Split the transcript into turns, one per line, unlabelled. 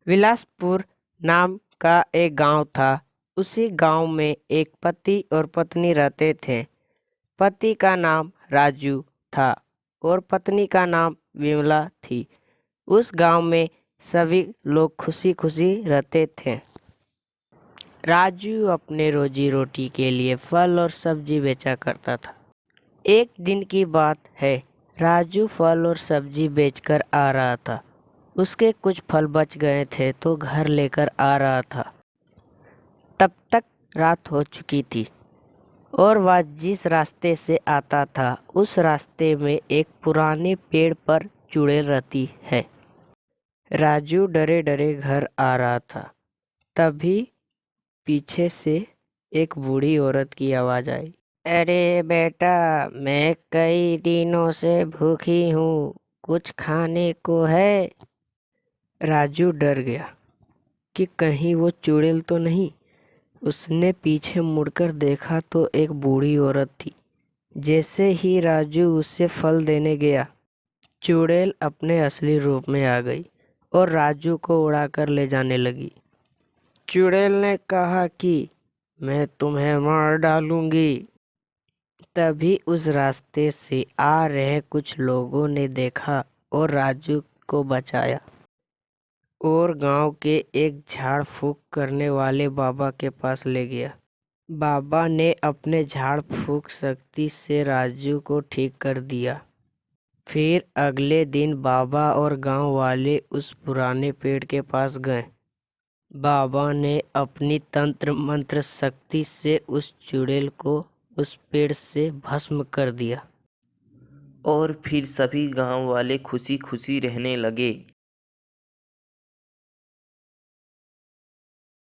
विलासपुर नाम का एक गांव था। उसी गांव में एक पति और पत्नी रहते थे। पति का नाम राजू था और पत्नी का नाम विमला थी। उस गांव में सभी लोग खुशी खुशी रहते थे। राजू अपने रोजी रोटी के लिए फल और सब्जी बेचा करता था। एक दिन की बात है, राजू फल और सब्जी बेचकर आ रहा था। उसके कुछ फल बच गए थे तो घर लेकर आ रहा था। तब तक रात हो चुकी थी और वह जिस रास्ते से आता था उस रास्ते में एक पुराने पेड़ पर चुड़ैल रहती है। राजू डरे डरे घर आ रहा था। तभी पीछे से एक बूढ़ी औरत की आवाज़ आई। अरे बेटा, मैं कई दिनों से भूखी हूँ, कुछ खाने को है? राजू डर गया कि कहीं वो चुड़ैल तो नहीं। उसने पीछे मुड़कर देखा तो एक बूढ़ी औरत थी। जैसे ही राजू उसे फल देने गया, चुड़ैल अपने असली रूप में आ गई और राजू को उड़ाकर ले जाने लगी। चुड़ैल ने कहा कि मैं तुम्हें मार डालूंगी। तभी उस रास्ते से आ रहे कुछ लोगों ने देखा और राजू को बचाया और गांव के एक झाड़ फूंक करने वाले बाबा के पास ले गया। बाबा ने अपने झाड़ फूंक शक्ति से राजू को ठीक कर दिया। फिर अगले दिन बाबा और गांव वाले उस पुराने पेड़ के पास गए। बाबा ने अपनी तंत्र मंत्र शक्ति से उस चुड़ैल को उस पेड़ से भस्म कर दिया।
और फिर सभी गांव वाले खुशी खुशी रहने लगे।